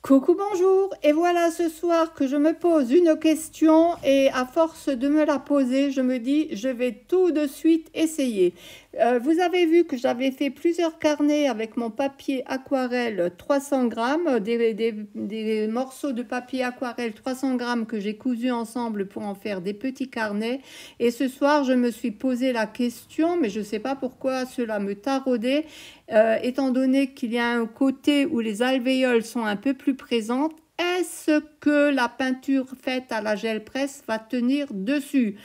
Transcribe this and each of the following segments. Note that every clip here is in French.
Coucou, bonjour, et voilà ce soir que je me pose une question et à force de me la poser, je me dis je vais tout de suite essayer. Vous avez vu que j'avais fait plusieurs carnets avec mon papier aquarelle 300 grammes, des morceaux de papier aquarelle 300 grammes que j'ai cousus ensemble pour en faire des petits carnets. Et ce soir, je me suis posé la question, mais je ne sais pas pourquoi cela me taraudait. Étant donné qu'il y a un côté où les alvéoles sont un peu plus présentes, est-ce que la peinture faite à la gel presse va tenir dessus?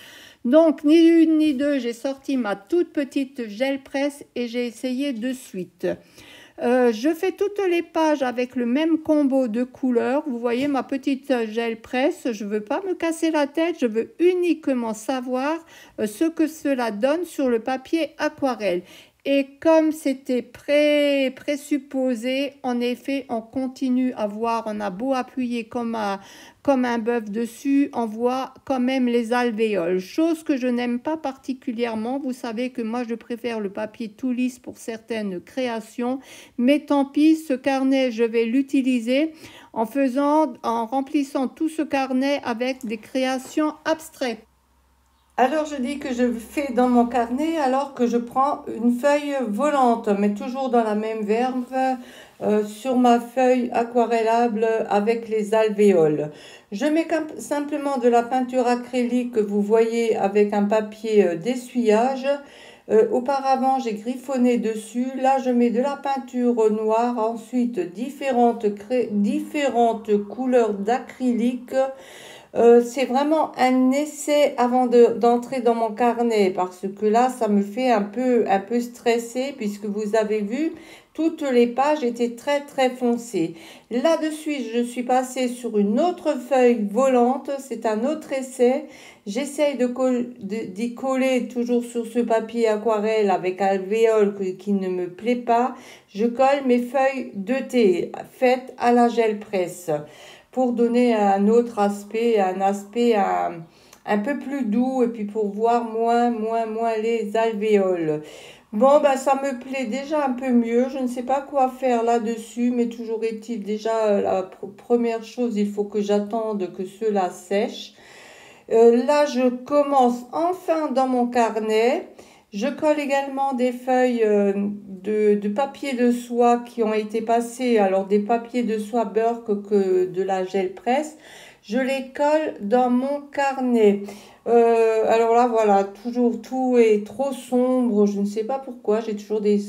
Donc, ni une ni deux, j'ai sorti ma toute petite gel presse et j'ai essayé de suite. Je fais toutes les pages avec le même combo de couleurs. Vous voyez ma petite gel presse. Je ne veux pas me casser la tête. Je veux uniquement savoir ce que cela donne sur le papier aquarelle. Et comme c'était présupposé, en effet, on continue à voir, on a beau appuyer comme un bœuf dessus, on voit quand même les alvéoles. Chose que je n'aime pas particulièrement. Vous savez que moi, je préfère le papier tout lisse pour certaines créations. Mais tant pis, ce carnet, je vais l'utiliser en remplissant tout ce carnet avec des créations abstraites. Alors je dis que je fais dans mon carnet alors que je prends une feuille volante, mais toujours dans la même verve, sur ma feuille aquarellable avec les alvéoles. Je mets simplement de la peinture acrylique que vous voyez avec un papier d'essuyage. Auparavant, j'ai griffonné dessus. Là, je mets de la peinture noire. Ensuite, différentes couleurs d'acrylique. C'est vraiment un essai avant d'entrer dans mon carnet parce que là, ça me fait un peu stresser puisque vous avez vu, toutes les pages étaient très très foncées. Là-dessus, je suis passée sur une autre feuille volante. C'est un autre essai. J'essaye d'y coller toujours sur ce papier aquarelle avec alvéole qui ne me plaît pas. Je colle mes feuilles de thé faites à la gel presse pour donner un autre aspect, un peu plus doux et puis pour voir moins les alvéoles. Bon, ben ça me plaît déjà un peu mieux. Je ne sais pas quoi faire là-dessus, mais toujours est-il déjà la première chose, il faut que j'attende que cela sèche. Là, je commence enfin dans mon carnet. Je colle également des feuilles de papier de soie qui ont été passées, alors des papiers de soie beurre que de la gel presse. Je les colle dans mon carnet. Alors là, voilà, toujours tout est trop sombre. Je ne sais pas pourquoi. J'ai toujours des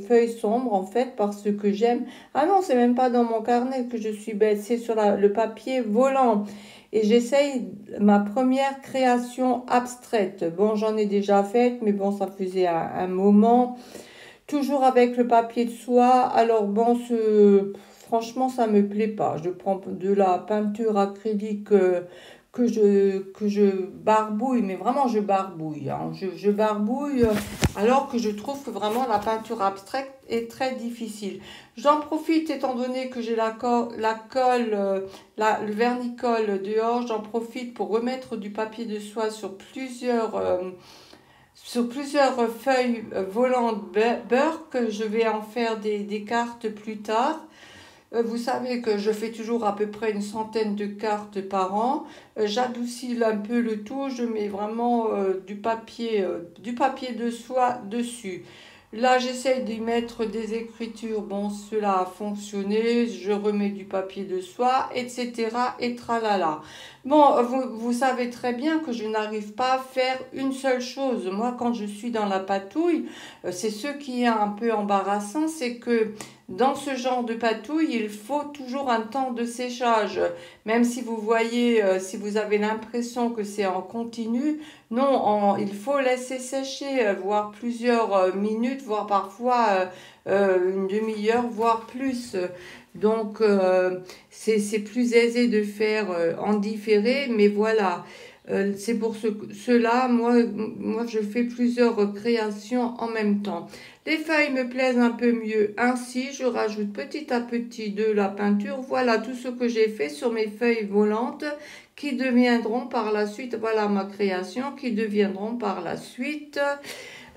feuilles sombres en fait parce que j'aime. Ah non, c'est même pas dans mon carnet que je suis bête. C'est sur le papier volant. Et j'essaye ma première création abstraite. Bon, j'en ai déjà faite, mais bon, ça faisait un moment. Toujours avec le papier de soie. Alors bon, franchement, ça me plaît pas. Je prends de la peinture acrylique que je barbouille, mais vraiment je barbouille. Hein. Je barbouille alors que je trouve que vraiment la peinture abstraite est très difficile. J'en profite étant donné que j'ai la colle, le vernicole dehors, j'en profite pour remettre du papier de soie sur plusieurs feuilles volantes beurre que je vais en faire des cartes plus tard. Vous savez que je fais toujours à peu près une centaine de cartes par an. J'adoucis un peu le tout, je mets vraiment du papier de soie dessus. Là, j'essaye d'y mettre des écritures. Bon, cela a fonctionné. Je remets du papier de soie, etc. et tralala. Bon, vous savez très bien que je n'arrive pas à faire une seule chose. Moi, quand je suis dans la patouille, c'est ce qui est un peu embarrassant, c'est que dans ce genre de patouille, il faut toujours un temps de séchage. Même si vous voyez, si vous avez l'impression que c'est en continu, non, il faut laisser sécher, voire plusieurs minutes, voire parfois une demi-heure, voire plus. Donc, c'est plus aisé de faire en différé, mais voilà. C'est pour cela, moi, je fais plusieurs créations en même temps. Les feuilles me plaisent un peu mieux ainsi. Je rajoute petit à petit de la peinture. Voilà tout ce que j'ai fait sur mes feuilles volantes qui deviendront par la suite, voilà ma création, qui deviendront par la suite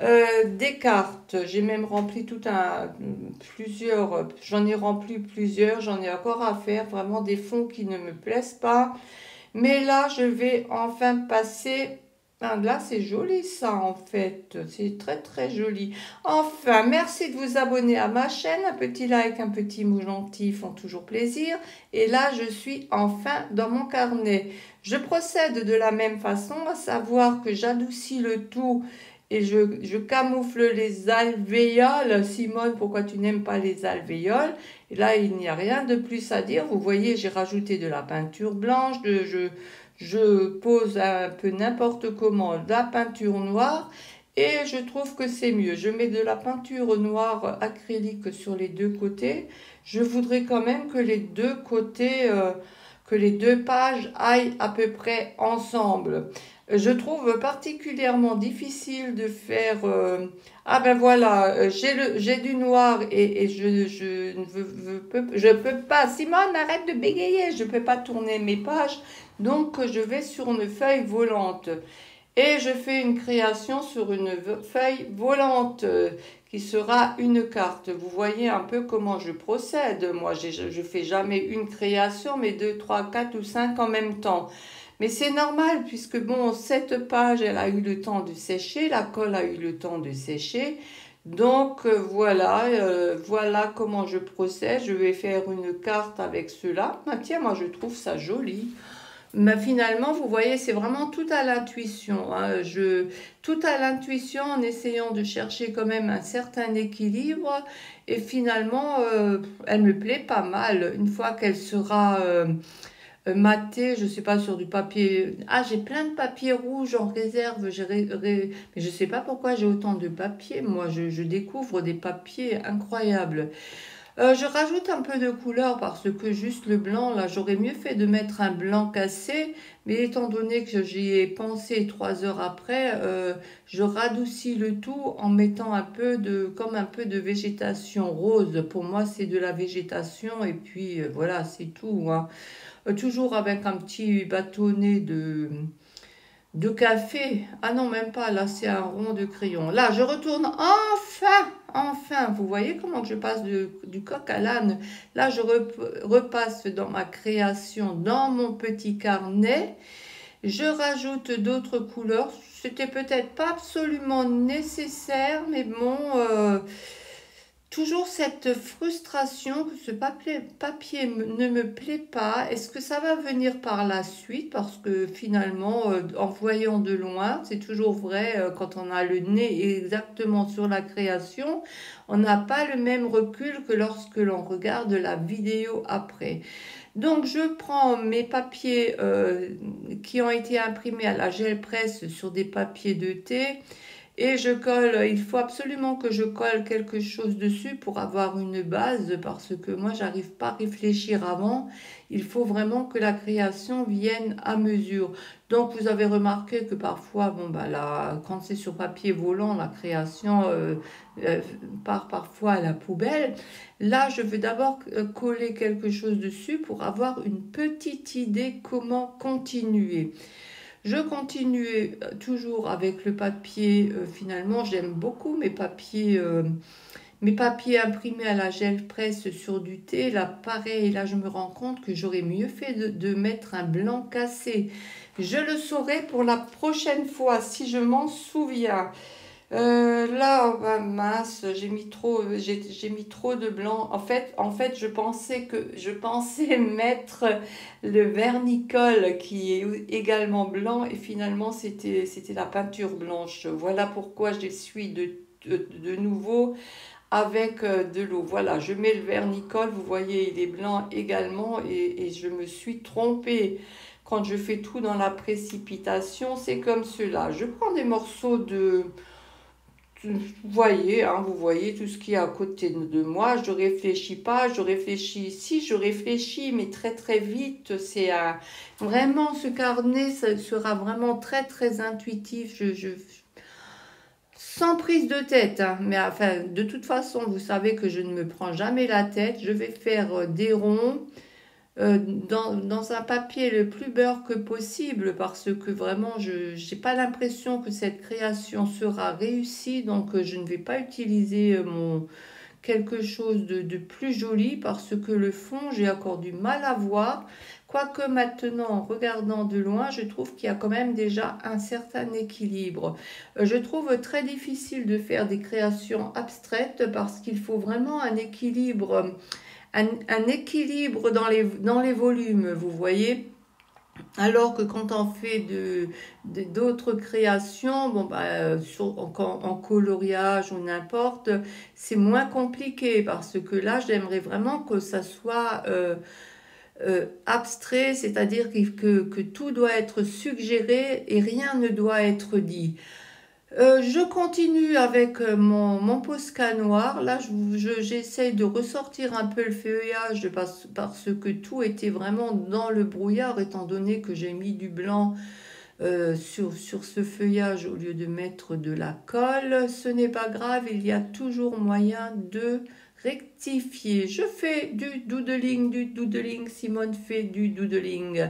Des cartes, j'ai même rempli plusieurs, j'en ai rempli plusieurs, j'en ai encore à faire, vraiment des fonds qui ne me plaisent pas. Mais là, je vais enfin passer. Ah, là, c'est joli ça en fait, c'est très très joli. Enfin, merci de vous abonner à ma chaîne, un petit like, un petit mot gentil font toujours plaisir. Et là, je suis enfin dans mon carnet. Je procède de la même façon, à savoir que j'adoucis le tout et je camoufle les alvéoles. Simone, pourquoi tu n'aimes pas les alvéoles? Et là, il n'y a rien de plus à dire. Vous voyez, j'ai rajouté de la peinture blanche, je pose un peu n'importe comment de la peinture noire et je trouve que c'est mieux. Je mets de la peinture noire acrylique sur les deux côtés. Je voudrais quand même que les deux côtés, que les deux pages aillent à peu près ensemble. Je trouve particulièrement difficile de faire. Ah ben voilà, j'ai du noir et je ne je peux pas. Simone, arrête de bégayer. Je peux pas tourner mes pages, donc je vais sur une feuille volante et je fais une création sur une feuille volante qui sera une carte. Vous voyez un peu comment je procède. Moi, je fais jamais une création, mais deux, trois, quatre ou cinq en même temps. Mais c'est normal puisque bon, cette page, elle a eu le temps de sécher, la colle a eu le temps de sécher. Donc voilà, voilà comment je procède. Je vais faire une carte avec cela. Ah, tiens, moi je trouve ça joli. Mais finalement, vous voyez, c'est vraiment tout à l'intuition, hein. Tout à l'intuition en essayant de chercher quand même un certain équilibre. Et finalement, elle me plaît pas mal. Une fois qu'elle sera matée, je sais pas, sur du papier. Ah, j'ai plein de papier rouge en réserve. Mais je sais pas pourquoi j'ai autant de papier. Moi, je découvre des papiers incroyables. Je rajoute un peu de couleur parce que juste le blanc, là, j'aurais mieux fait de mettre un blanc cassé, mais étant donné que j'y ai pensé 3 heures après, je radoucis le tout en mettant comme un peu de végétation rose. Pour moi, c'est de la végétation et puis voilà, c'est tout, hein. Toujours avec un petit bâtonnet de café. Ah non, même pas. Là, c'est un rond de crayon. Là, je retourne enfin, enfin. Vous voyez comment je passe du coq à l'âne. Là, je repasse dans ma création, dans mon petit carnet. Je rajoute d'autres couleurs. C'était peut-être pas absolument nécessaire, mais bon, toujours cette frustration que ce papier ne me plaît pas. Est-ce que ça va venir par la suite? Parce que finalement, en voyant de loin, c'est toujours vrai, quand on a le nez exactement sur la création, on n'a pas le même recul que lorsque l'on regarde la vidéo après. Donc, je prends mes papiers qui ont été imprimés à la gel presse sur des papiers de thé. Et je colle, il faut absolument que je colle quelque chose dessus pour avoir une base parce que moi, j'arrive pas à réfléchir avant. Il faut vraiment que la création vienne à mesure. Donc, vous avez remarqué que parfois, bon, bah, là, quand c'est sur papier volant, la création euh, part parfois à la poubelle. Là, je veux d'abord coller quelque chose dessus pour avoir une petite idée comment continuer. Je continue toujours avec le papier. Finalement, j'aime beaucoup mes papiers imprimés à la gel presse sur du thé. Là, pareil, là, je me rends compte que j'aurais mieux fait de mettre un blanc cassé. Je le saurai pour la prochaine fois, si je m'en souviens. Là, oh, bah, mince, j'ai mis trop de blanc. En fait, je pensais mettre le vernicole qui est également blanc et finalement c'était la peinture blanche. Voilà pourquoi j'essuie de nouveau avec de l'eau. Voilà, je mets le vernicole, vous voyez, il est blanc également et je me suis trompée. Quand je fais tout dans la précipitation, c'est comme cela. Je prends des morceaux vous voyez tout ce qui est à côté de moi. Je réfléchis pas, je réfléchis. Si je réfléchis, mais très très vite. Vraiment ce carnet, ça sera vraiment très très intuitif. Sans prise de tête, hein. Mais enfin, de toute façon, vous savez que je ne me prends jamais la tête. Je vais faire des ronds. dans un papier le plus beurre que possible parce que vraiment je n'ai pas l'impression que cette création sera réussie, donc je ne vais pas utiliser mon quelque chose de plus joli parce que le fond j'ai encore du mal à voir. Quoique maintenant, en regardant de loin, je trouve qu'il y a quand même déjà un certain équilibre. Je trouve très difficile de faire des créations abstraites parce qu'il faut vraiment un équilibre, un équilibre dans les volumes, vous voyez. Alors que quand on fait d'autres créations, bon, bah, en coloriage ou n'importe, c'est moins compliqué parce que là, j'aimerais vraiment que ça soit abstrait, c'est-à-dire que tout doit être suggéré et rien ne doit être dit. Je continue avec mon Posca noir. Là, j'essaye de ressortir un peu le feuillage parce que tout était vraiment dans le brouillard, étant donné que j'ai mis du blanc sur ce feuillage au lieu de mettre de la colle. Ce n'est pas grave, il y a toujours moyen de rectifier. Je fais du doodling, Simone fait du doodling.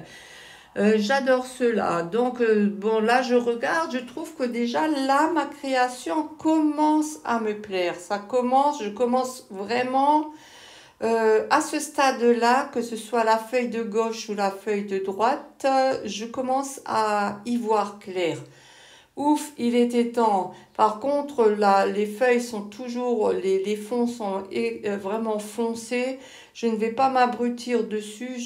J'adore cela. Donc, bon, là, je regarde, je trouve que déjà, là, ma création commence à me plaire. Je commence vraiment à ce stade-là, que ce soit la feuille de gauche ou la feuille de droite, je commence à y voir clair. Ouf, il était temps. Par contre, là, les feuilles sont toujours, les fonds sont vraiment foncés. Je ne vais pas m'abrutir dessus.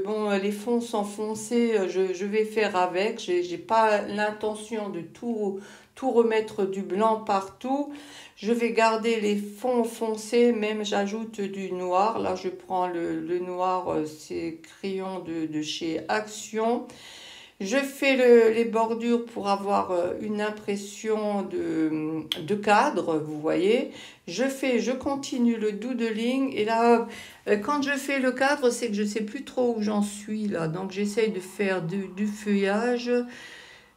Bon, les fonds sont foncés, je vais faire avec. J'ai pas l'intention de tout remettre du blanc partout. Je vais garder les fonds foncés, même j'ajoute du noir. Là, je prends le noir, c'est crayon de chez Action. Je fais les bordures pour avoir une impression de cadre, vous voyez. Je continue le doodling et là, quand je fais le cadre, c'est que je ne sais plus trop où j'en suis là. Donc j'essaye de faire du feuillage.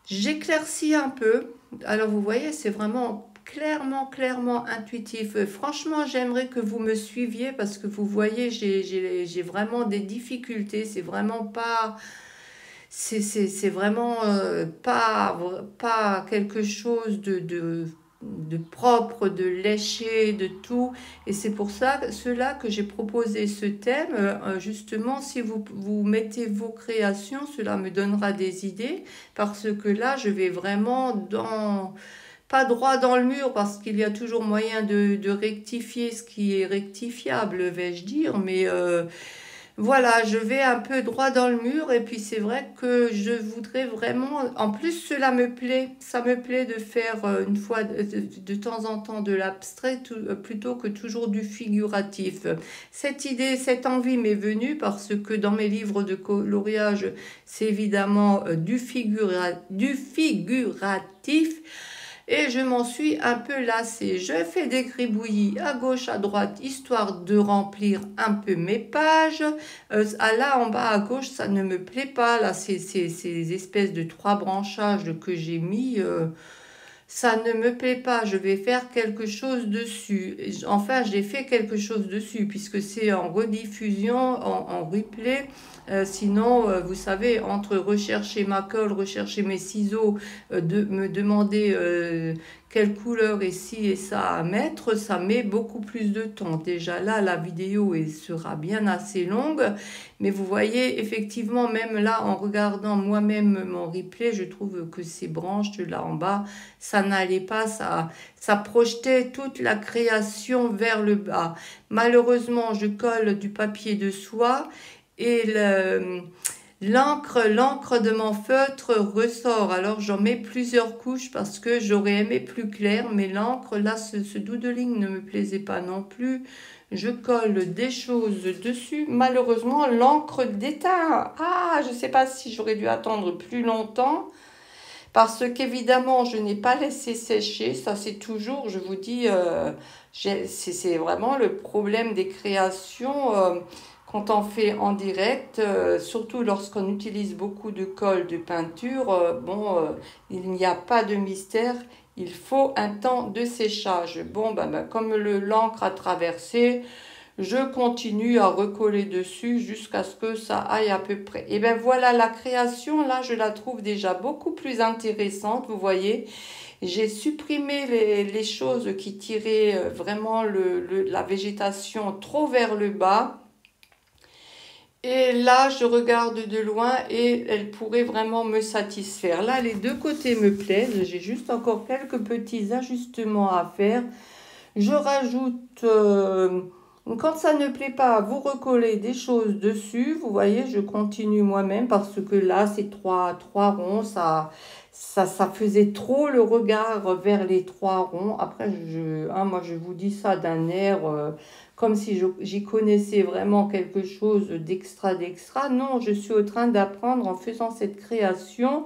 J'éclaircis un peu. Alors vous voyez, c'est vraiment clairement intuitif. Franchement, j'aimerais que vous me suiviez parce que vous voyez, j'ai vraiment des difficultés. C'est vraiment pas c'est vraiment pas quelque chose de propre, de léché, de tout. Et c'est pour cela que j'ai proposé ce thème. Justement, si vous mettez vos créations, cela me donnera des idées. Parce que là, je vais vraiment pas droit dans le mur, parce qu'il y a toujours moyen de rectifier ce qui est rectifiable, vais-je dire. Mais voilà, je vais un peu droit dans le mur et puis c'est vrai que je voudrais vraiment, en plus cela me plaît, ça me plaît de faire une fois de temps en temps de l'abstrait plutôt que toujours du figuratif. Cette idée, cette envie m'est venue parce que dans mes livres de coloriage, c'est évidemment du figuratif. Et je m'en suis un peu lassée. Je fais des gribouillis à gauche, à droite, histoire de remplir un peu mes pages. Là, en bas à gauche, ça ne me plaît pas. Là, ces espèces de trois branchages que j'ai mis. Ça ne me plaît pas, je vais faire quelque chose dessus. Enfin, j'ai fait quelque chose dessus puisque c'est en rediffusion, en replay. Sinon, vous savez, entre rechercher ma colle, rechercher mes ciseaux, me demander quelle couleur et ci et ça à mettre, ça met beaucoup plus de temps. Déjà là, la vidéo sera bien assez longue, mais vous voyez, effectivement, même là, en regardant moi-même mon replay, je trouve que ces branches là en bas, ça n'allait pas, ça projetait toute la création vers le bas. Malheureusement, je colle du papier de soie et l'encre de mon feutre ressort. Alors j'en mets plusieurs couches parce que j'aurais aimé plus clair, mais l'encre, là, ce doodling ne me plaisait pas non plus. Je colle des choses dessus. Malheureusement, l'encre déteint. Ah, je ne sais pas si j'aurais dû attendre plus longtemps. Parce qu'évidemment, je n'ai pas laissé sécher. Ça, c'est toujours, je vous dis, c'est vraiment le problème des créations quand on fait en direct, surtout lorsqu'on utilise beaucoup de colle, de peinture. Il n'y a pas de mystère. Il faut un temps de séchage. Bon, comme l'encre a traversé, je continue à recoller dessus jusqu'à ce que ça aille à peu près. Et bien voilà, la création, là, je la trouve déjà beaucoup plus intéressante, vous voyez. J'ai supprimé les choses qui tiraient vraiment la végétation trop vers le bas. Et là, je regarde de loin et elle pourrait vraiment me satisfaire. Là, les deux côtés me plaisent. J'ai juste encore quelques petits ajustements à faire. Je rajoute, quand ça ne plaît pas, vous recollez des choses dessus. Vous voyez, je continue moi-même parce que là, ces trois ronds, ça faisait trop le regard vers les trois ronds. Après, moi, je vous dis ça d'un air comme si j'y connaissais vraiment quelque chose d'extra. Non, je suis en train d'apprendre en faisant cette création.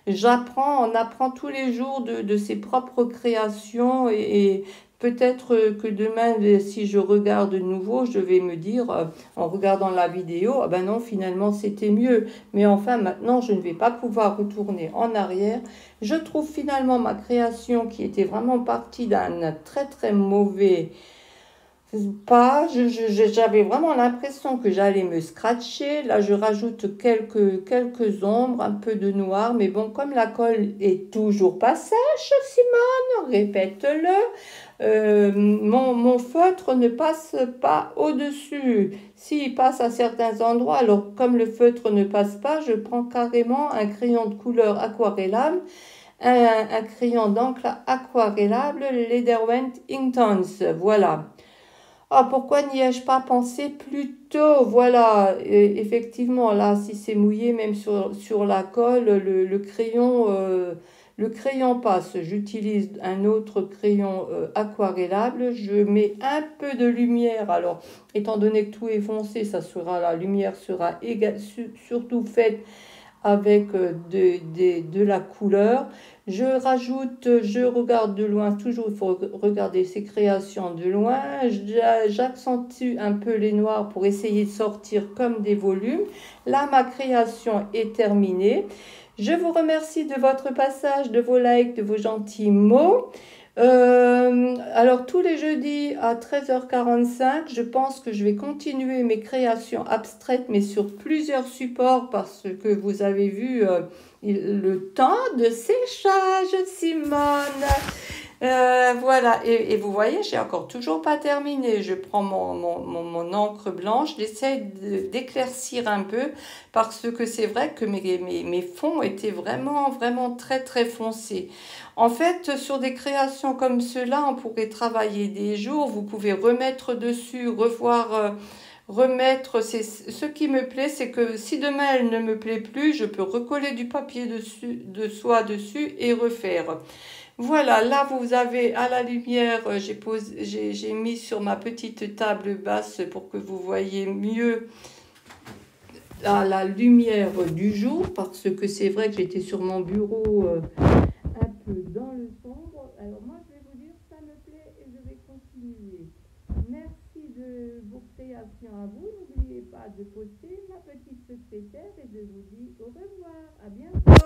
On apprend tous les jours de ses propres créations et peut-être que demain, si je regarde de nouveau, je vais me dire, en regardant la vidéo, ah ben non, finalement, c'était mieux. Mais enfin, maintenant, je ne vais pas pouvoir retourner en arrière. Je trouve finalement ma création qui était vraiment partie d'un très mauvais pas, j'avais vraiment l'impression que j'allais me scratcher. Là, je rajoute quelques ombres, un peu de noir. Mais bon, comme la colle est toujours pas sèche, Simone, répète-le, mon feutre ne passe pas au-dessus. S'il passe à certains endroits, alors comme le feutre ne passe pas, je prends carrément un crayon de couleur aquarellable, un crayon d'encre aquarellable, Leaderwent Intense. Voilà. Ah, pourquoi n'y ai-je pas pensé plus tôt? Voilà, et effectivement, là, si c'est mouillé, même sur la colle, le crayon passe. J'utilise un autre crayon aquarellable. Je mets un peu de lumière. Alors, étant donné que tout est foncé, la lumière sera surtout faite avec de la couleur. Je regarde de loin, toujours il faut regarder ses créations de loin. J'accentue un peu les noirs pour essayer de sortir comme des volumes. Là, ma création est terminée. Je vous remercie de votre passage, de vos likes, de vos gentils mots. Alors tous les jeudis à 13h45, je pense que je vais continuer mes créations abstraites, mais sur plusieurs supports parce que vous avez vu le temps de séchage, Simone. Voilà, et vous voyez, j'ai encore toujours pas terminé. Je prends mon encre blanche, j'essaie d'éclaircir un peu parce que c'est vrai que mes fonds étaient vraiment très foncés. En fait, sur des créations comme cela, on pourrait travailler des jours. Vous pouvez remettre dessus, revoir, remettre. Ce qui me plaît, c'est que si demain elle ne me plaît plus, je peux recoller du papier de soie dessus et refaire. Voilà, là vous avez à la lumière, j'ai mis sur ma petite table basse pour que vous voyez mieux à la lumière du jour, parce que c'est vrai que j'étais sur mon bureau un peu dans le sombre. Alors moi je vais vous dire, ça me plaît et je vais continuer. Merci de vos créations à vous. N'oubliez pas de poster ma petite secrétaire et je vous dis au revoir. À bientôt.